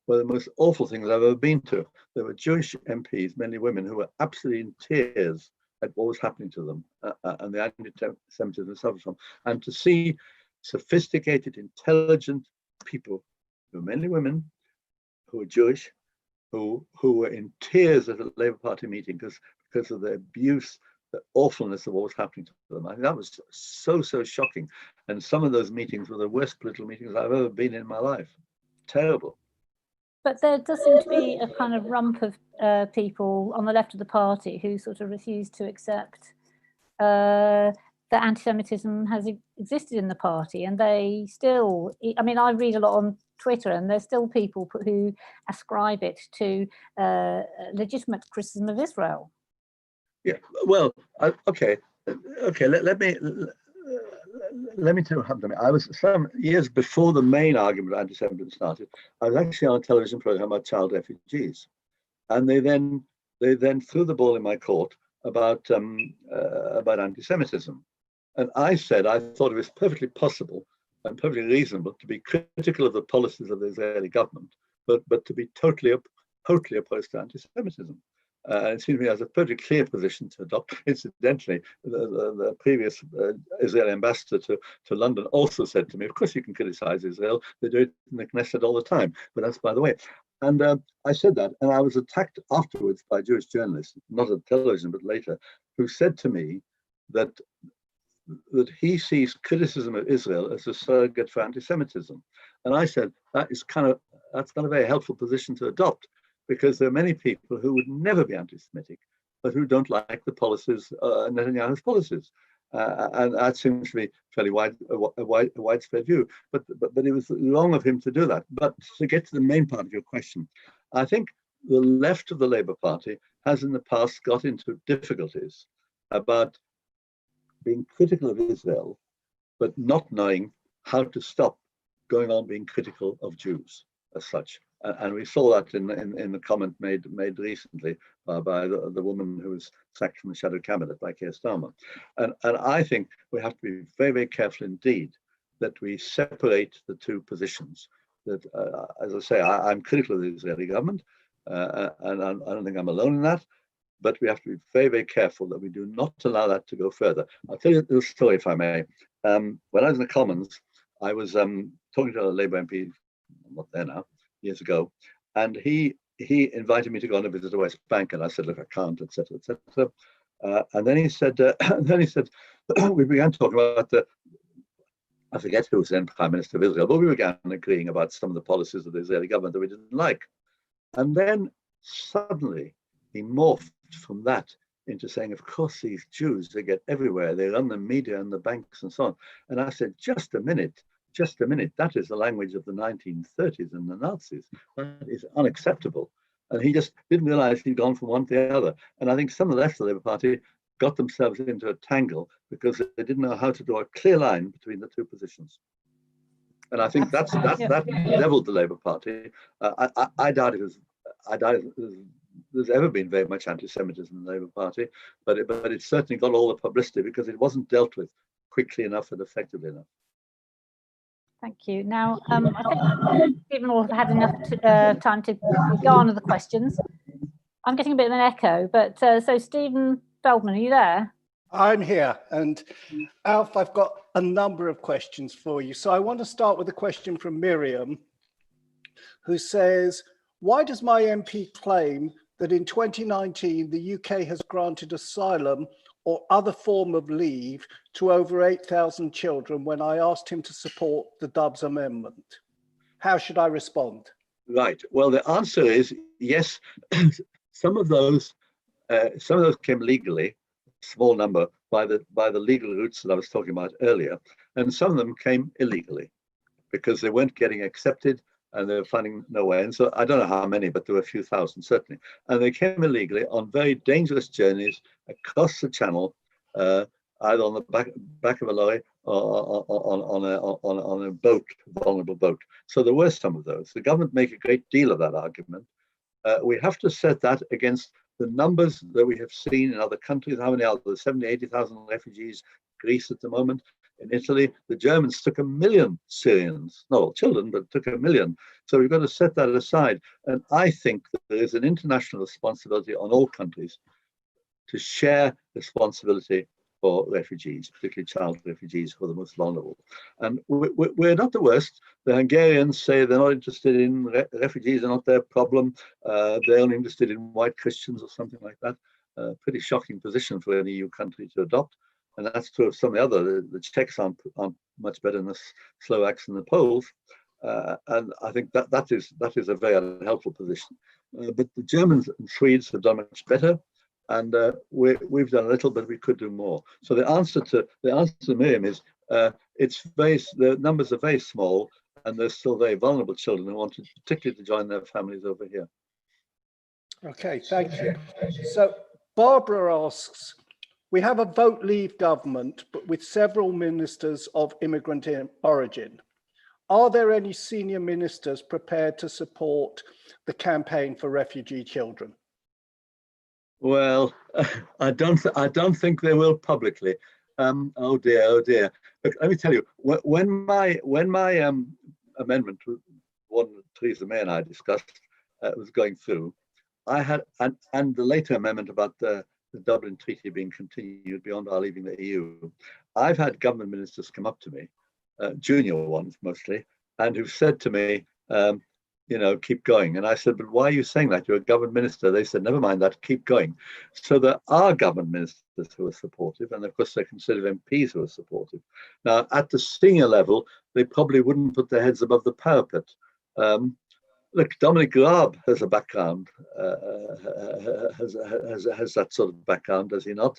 were the most awful things I've ever been to. There were Jewish MPs, mainly women, who were absolutely in tears at what was happening to them and the anti-Semitism they suffered from, and to see sophisticated, intelligent people, who were mainly women, who were Jewish, who were in tears at a Labour Party meeting because of the abuse, the awfulness of what was happening to them. I think that was so shocking. And some of those meetings were the worst political meetings I've ever been in my life. Terrible. But there does seem to be a kind of rump of people on the left of the party who sort of refuse to accept that anti-Semitism has existed in the party, and they still, I mean, I read a lot on Twitter, and there's still people who ascribe it to legitimate criticism of Israel. Yeah, well, okay. Let me tell you what happened to me. I was some years before the main argument of anti-Semitism started. I was actually on a television program about child refugees, and they then threw the ball in my court about anti-Semitism. And I said I thought it was perfectly possible and perfectly reasonable to be critical of the policies of the Israeli government, but to be totally opposed to anti-Semitism. It seemed to me as a perfectly clear position to adopt. Incidentally, the previous Israeli ambassador to London also said to me, of course you can criticize Israel, they do it in the Knesset all the time, but that's by the way. And I said that, and I was attacked afterwards by Jewish journalists, not on television, but later, who said to me that he sees criticism of Israel as a surrogate for anti-Semitism. And I said, that's not a very helpful position to adopt, because there are many people who would never be anti-Semitic, but who don't like the policies, Netanyahu's policies. And that seems to be fairly widespread view. But it was wrong of him to do that. But to get to the main part of your question, I think the left of the Labour Party has in the past got into difficulties about being critical of Israel, but not knowing how to stop going on being critical of Jews as such. And we saw that in the comment made recently by the woman who was sacked from the shadow cabinet by Keir Starmer. And I think we have to be very, very careful indeed that we separate the two positions. That, as I say, I'm critical of the Israeli government, and I don't think I'm alone in that. But we have to be very, very careful that we do not allow that to go further. I'll tell you a little story, if I may. When I was in the Commons, I was talking to a Labour MP, I'm not there now, years ago, and he invited me to go on a visit to West Bank, and I said, look, I can't, etc., etc. And then he said, we began talking about I forget who was then Prime Minister of Israel, but we began agreeing about some of the policies of the Israeli government that we didn't like. And then suddenly he morphed from that into saying, of course, these Jews, they get everywhere. They run the media and the banks and so on. And I said, just a minute. That is the language of the 1930s and the Nazis. That is unacceptable. And he just didn't realize he'd gone from one to the other. And I think some of the left of the Labour Party got themselves into a tangle because they didn't know how to draw a clear line between the two positions. And I think that leveled the Labour Party. I doubt there's ever been very much anti-Semitism in the Labour Party, but it certainly got all the publicity because it wasn't dealt with quickly enough and effectively enough. Thank you. Now, I think Stephen will have had enough time to go on with the questions. I'm getting a bit of an echo, but so Stephen Feldman, are you there? I'm here. And Alf, I've got a number of questions for you. So I want to start with a question from Miriam, who says, why does my MP claim that in 2019, the UK has granted asylum or other form of leave to over 8,000 children when I asked him to support the Dubs amendment? How should I respond? Right. Well, the answer is yes. Some of those came legally, small number, by the legal routes that I was talking about earlier, and some of them came illegally because they weren't getting accepted and they were finding no way. And so I don't know how many, but there were a few thousand certainly. And they came illegally on very dangerous journeys across the Channel, either on the back of a lorry or on a boat, vulnerable boat. So there were some of those. The government make a great deal of that argument. We have to set that against the numbers that we have seen in other countries. How many are there? 70, 80,000 refugees, Greece at the moment. In Italy, the Germans took 1 million Syrians, not all children, but took 1 million. So we've got to set that aside. And I think that there is an international responsibility on all countries to share responsibility for refugees, particularly child refugees who are the most vulnerable. And we're not the worst. The Hungarians say they're not interested in refugees, are not their problem. They're only interested in white Christians or something like that. Pretty shocking position for an EU country to adopt. And that's true of some of the other. The Czechs aren't much better than the Slovaks and the Poles. And I think that is a very unhelpful position. But the Germans and Swedes have done much better. And we've done a little, but we could do more. So the answer to Miriam is the numbers are very small, and there's still very vulnerable children who want particularly to join their families over here. Okay, thank you. So Barbara asks, we have a vote leave government, but with several ministers of immigrant origin. Are there any senior ministers prepared to support the campaign for refugee children? Well, I don't think they will publicly. Oh dear. Look, let me tell you, when my amendment, one Theresa May and I discussed, was going through, I had and the later amendment about the Dublin Treaty being continued beyond our leaving the EU. I've had government ministers come up to me, junior ones mostly, and who've said to me, keep going. And I said, but why are you saying that? You're a government minister. They said, never mind that, keep going. So there are government ministers who are supportive, and of course they consider MPs who are supportive. Now, at the senior level, they probably wouldn't put their heads above the parapet. Look, Dominic Raab has a background, has that sort of background, does he not?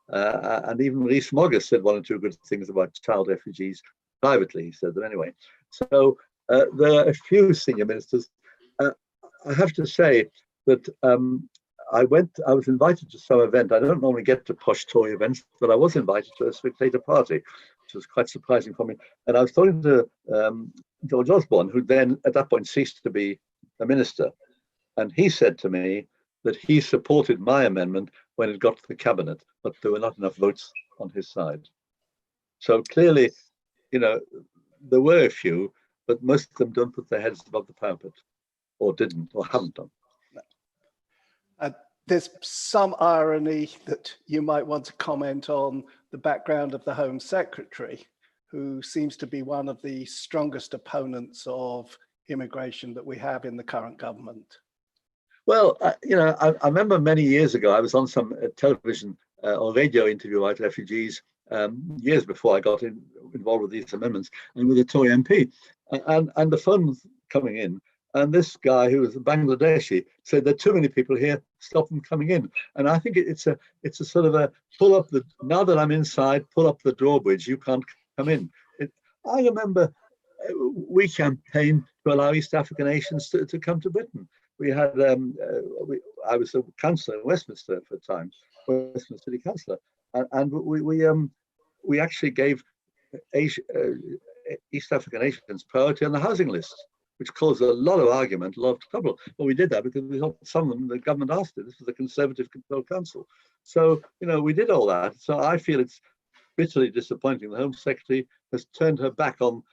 And even Rhys Mogg said one or two good things about child refugees privately, he said them anyway. So there are a few senior ministers. I have to say that I was invited to some event. I don't normally get to posh Tory events, but I was invited to a spectator party, which was quite surprising for me. And I was talking to George Osborne, who then at that point ceased to be a minister. And he said to me that he supported my amendment when it got to the cabinet, but there were not enough votes on his side. So clearly, there were a few, but most of them don't put their heads above the parapet, or didn't, or haven't done. There's some irony that you might want to comment on the background of the Home Secretary, who seems to be one of the strongest opponents of immigration that we have in the current government. Well, I remember many years ago, I was on some television or radio interview about refugees, years before I got involved with these amendments, and with a Tory MP. And the phone was coming in, and this guy who was Bangladeshi said, there are too many people here, stop them coming in. And I think it's a sort of a pull up the, now that I'm inside, pull up the drawbridge, you can't come in. I remember we campaigned to allow East African nations to come to Britain. We had, I was a councillor in Westminster for a time, Westminster City Councillor, and we actually gave East African nations priority on the housing list, which caused a lot of argument, a lot of trouble. But we did that because we thought some of them, the government asked it. This was a Conservative controlled council. So, we did all that. So I feel it's bitterly disappointing. The Home Secretary has turned her back on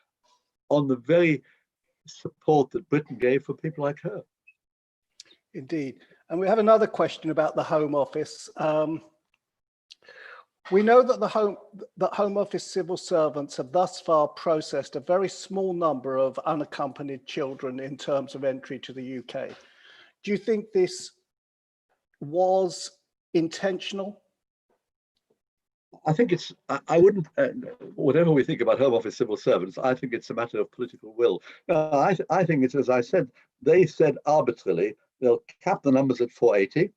the very support that Britain gave for people like her. Indeed. And we have another question about the Home Office. We know that the Home Office civil servants have thus far processed a very small number of unaccompanied children in terms of entry to the UK. Do you think this was intentional? I think it's, I wouldn't, whatever we think about Home Office civil servants, I think it's a matter of political will. I think it's, as I said, they said arbitrarily, they'll cap the numbers at 480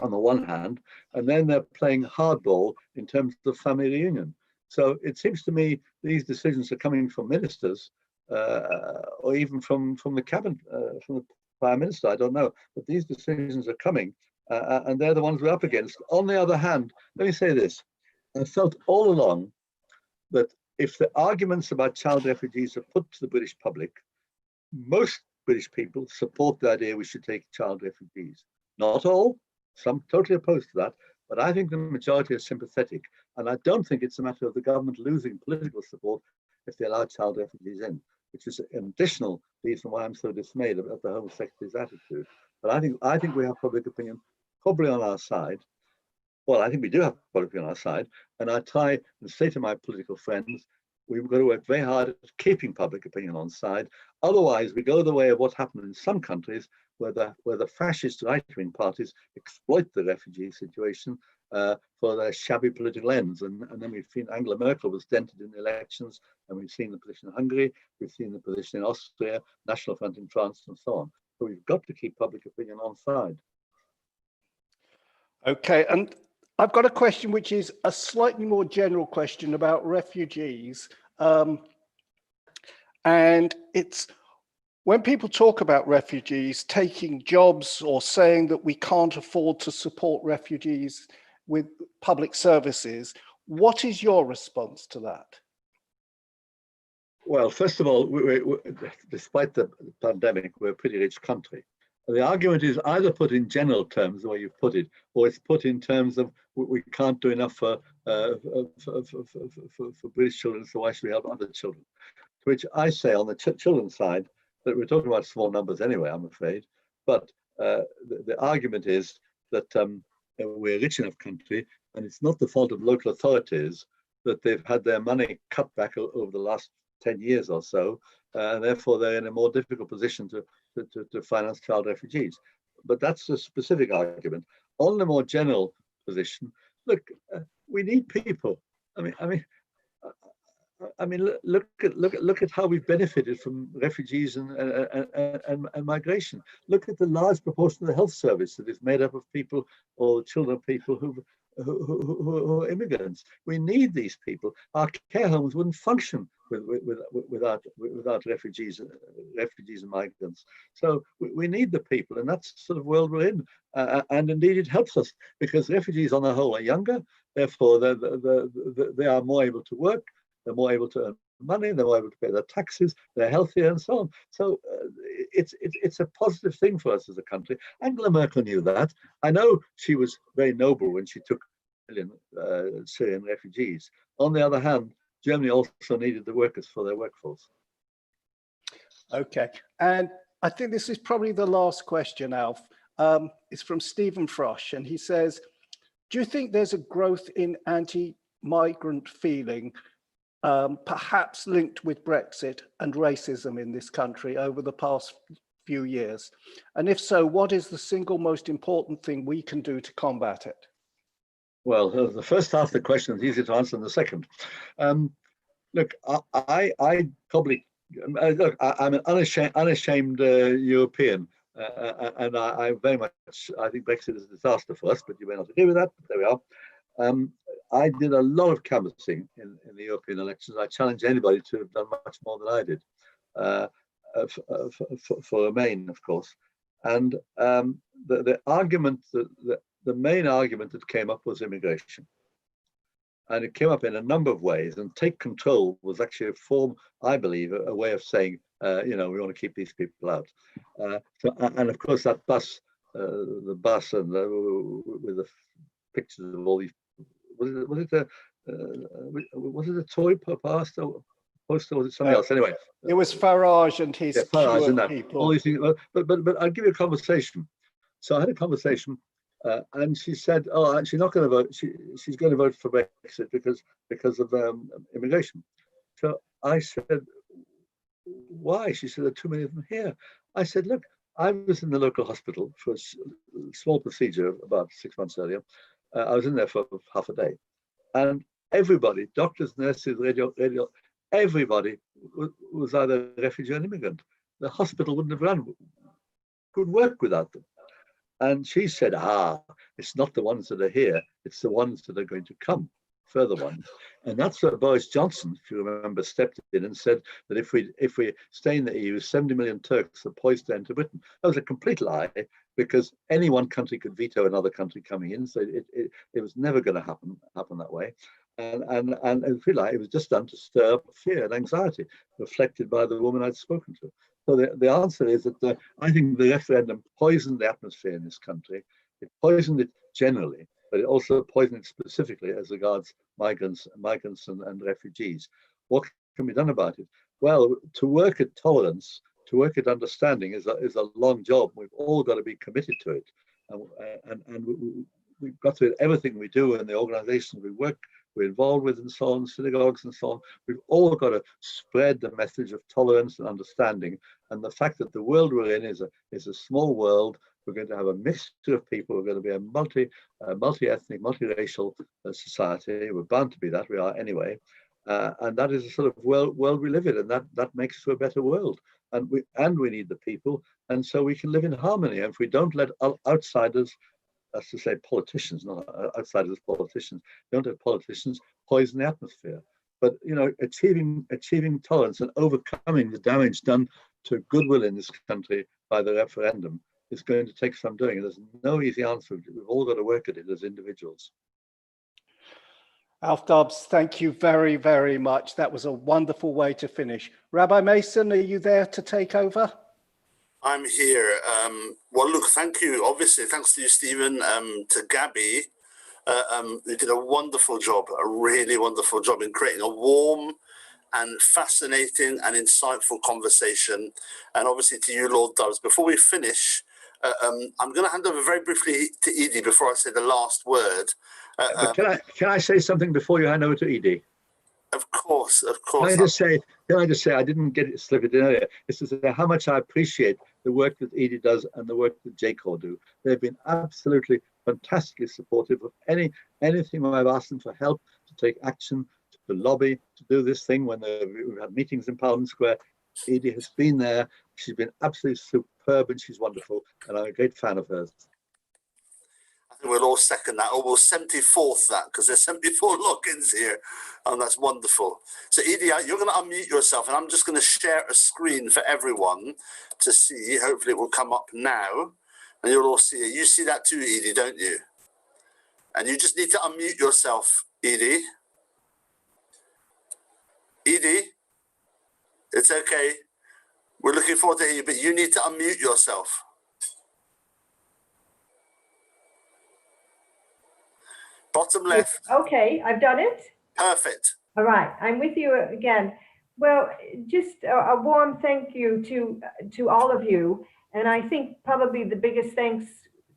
on the one hand, and then they're playing hardball in terms of family reunion. So it seems to me these decisions are coming from ministers or even from the cabinet, from the Prime Minister, I don't know, but these decisions are coming and they're the ones we're up against. On the other hand, let me say this, I felt all along that if the arguments about child refugees are put to the British public, most British people support the idea we should take child refugees. Not all, some totally opposed to that, but I think the majority are sympathetic. And I don't think it's a matter of the government losing political support if they allow child refugees in, which is an additional reason why I'm so dismayed about the Home Secretary's attitude. But I think we have public opinion probably on our side. Well, I think we do have public opinion on our side. And I try and say to my political friends, we've got to work very hard at keeping public opinion on side. Otherwise, we go the way of what happened in some countries where the fascist right-wing parties exploit the refugee situation for their shabby political ends. And then we've seen Angela Merkel was dented in the elections, and we've seen the position in Hungary, we've seen the position in Austria, National Front in France, and so on. So we've got to keep public opinion on side. Okay, and I've got a question which is a slightly more general question about refugees. And it's when people talk about refugees taking jobs or saying that we can't afford to support refugees with public services, what is your response to that? Well, first of all, despite the pandemic, we're a pretty rich country. The argument is either put in general terms, the way you've put it, or it's put in terms of we can't do enough for British children, so why should we help other children? To which I say on the children's side that we're talking about small numbers anyway, I'm afraid. But the argument is that we're a rich enough country, and it's not the fault of local authorities that they've had their money cut back over the last 10 years or so, and therefore they're in a more difficult position to finance child refugees. But that's a specific argument. On the more general position, look, we need people. I mean, look at how we've benefited from refugees and migration. Look at the large proportion of the health service that is made up of people or children of people who are immigrants. We need these people. Our care homes wouldn't function without refugees and migrants. So we need the people, and that's the sort of world we're in. And indeed, it helps us because refugees on the whole are younger. Therefore, they are more able to work. They're more able to earn money. They're more able to pay their taxes. They're healthier, and so on. So it's a positive thing for us as a country. Angela Merkel knew that. I know she was very noble when she took a million Syrian refugees. On the other hand, Germany also needed the workers for their workforce. Okay, and I think this is probably the last question, Alf. It's from Stephen Frosch, and he says, do you think there's a growth in anti-migrant feeling, perhaps linked with Brexit and racism in this country over the past few years? And if so, what is the single most important thing we can do to combat it? Well, the first half of the question is easy to answer than the second. Look, I probably look. I'm an unashamed European, and I very much. I think Brexit is a disaster for us, but you may not agree with that. But there we are. I did a lot of canvassing in the European elections. I challenge anybody to have done much more than I did for Remain, of course. And the argument the main argument that came up was immigration. And it came up in a number of ways. And take control was actually a form, I believe, a way of saying, we want to keep these people out. And of course, that bus, the bus, and with the pictures of all these, was it a toy poster? Poster, or was it something else? Anyway, it was Farage and his Farage and that. people. All these things, but I'll give you a conversation. So I had a conversation. And she said, "Oh, she's not going to vote. She's going to vote for Brexit because of immigration." So I said, "Why?" She said, "There are too many of them here." I said, "Look, I was in the local hospital for a small procedure about 6 months earlier. I was in there for half a day, and everybody, doctors, nurses, radio, everybody was either a refugee or an immigrant. The hospital wouldn't have run, couldn't work without them." And she said, it's not the ones that are here, it's the ones that are going to come, further ones. And that's where Boris Johnson, if you remember, stepped in and said that if we stay in the EU, 70 million Turks are poised to enter Britain. That was a complete lie, because any one country could veto another country coming in. So it was never going to happen that way. And it was just done to stir up fear and anxiety, reflected by the woman I'd spoken to. So the answer is that I think the referendum poisoned the atmosphere in this country. It poisoned it generally, but it also poisoned it specifically as regards migrants and refugees. What can be done about it? Well, to work at tolerance, to work at understanding is a long job. We've all got to be committed to it, and we've got to, everything we do in the organizations we work, we're involved with, and so on, synagogues and so on. We've all got to spread the message of tolerance and understanding. And the fact that the world we're in is a small world. We're going to have a mixture of people. We're going to be a multi-ethnic, multiracial society. We're bound to be that. We are anyway. And that is the sort of world we live in, and that makes for a better world. And we need the people, and so we can live in harmony. And if we don't let outsiders, that's to say politicians, not outsiders, politicians, don't have politicians poison the atmosphere. But achieving tolerance and overcoming the damage done to goodwill in this country by the referendum is going to take some doing. There's no easy answer. We've all got to work at it as individuals. Alf Dubs, thank you very, very much. That was a wonderful way to finish. Rabbi Mason, are you there to take over? I'm here. Well, look, thank you. Obviously, thanks to you, Stephen, to Gabi, who did a wonderful job, a really wonderful job in creating a warm and fascinating and insightful conversation. And obviously to you, Lord Dubs. Before we finish, I'm going to hand over very briefly to Edie before I say the last word. But can I say something before you hand over to Edie? Of course. Can I just say, I didn't get it, slip it in earlier. It's to say how much I appreciate the work that Edie does and the work that J-Corps do. They've been absolutely fantastically supportive of anything I've asked them for help, to take action, to lobby, to do this thing when we've had meetings in Parliament Square. Edie has been there. She's been absolutely superb and she's wonderful. And I'm a great fan of hers. I think we'll all second that, or we'll 74th that, because there's 74 logins here, and that's wonderful. So Edie, you're going to unmute yourself, and I'm just going to share a screen for everyone to see. Hopefully it will come up now, and you'll all see it. You see that too, Edie, don't you? And you just need to unmute yourself, Edie. Edie, it's okay. We're looking forward to hear you, but you need to unmute yourself. Bottom left. Okay, I've done it. Perfect. All right, I'm with you again. Well, just a warm thank you to all of you. And I think probably the biggest thanks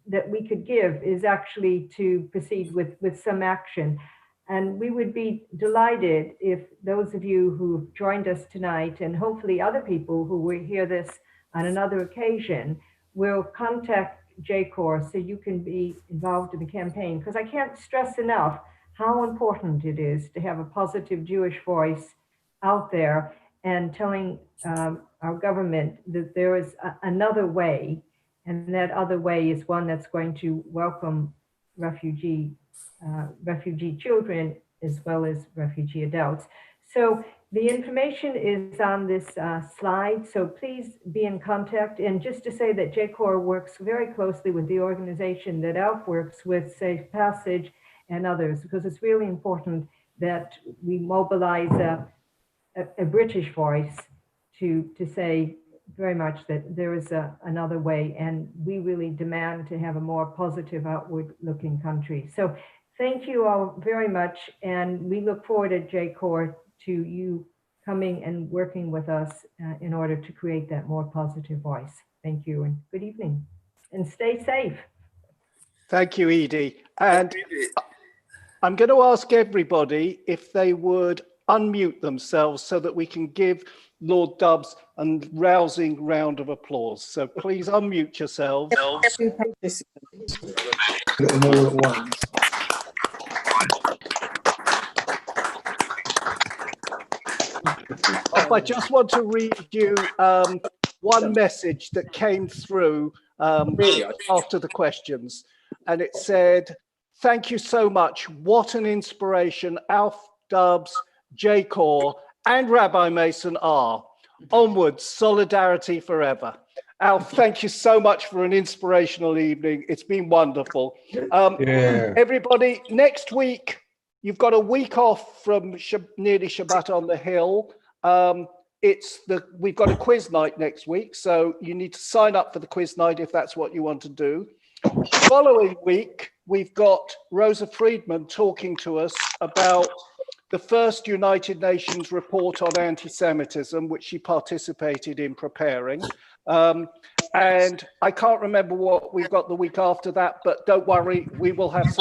that we could give is actually to proceed with some action. And we would be delighted if those of you who've joined us tonight, and hopefully other people who will hear this on another occasion, will contact JCOR so you can be involved in the campaign, because I can't stress enough how important it is to have a positive Jewish voice out there and telling our government that there is another way, and that other way is one that's going to welcome refugee children as well as refugee adults. So the information is on this slide, so please be in contact. And just to say that JCOR works very closely with the organization that Alf works with, Safe Passage and others, because it's really important that we mobilize a British voice to say very much that there is another way, and we really demand to have a more positive, outward-looking country. So thank you all very much, and we look forward at JCOR to you coming and working with us in order to create that more positive voice. Thank you, and good evening, and stay safe. Thank you, Edie. And I'm going to ask everybody if they would unmute themselves so that we can give Lord Dubs a rousing round of applause. So please unmute yourselves. I just want to read you one message that came through after the questions, and it said, "Thank you so much. What an inspiration Alf Dubs, JCOR and Rabbi Mason are. Onwards, solidarity forever." Alf, thank you so much for an inspirational evening. It's been wonderful. Everybody, next week, you've got a week off from nearly Shabbat on the Hill. We've got a quiz night next week, so you need to sign up for the quiz night if that's what you want to do. Following week, we've got Rosa Friedman talking to us about the first United Nations report on anti-Semitism, which she participated in preparing. And I can't remember what we've got the week after that, but don't worry, we will have some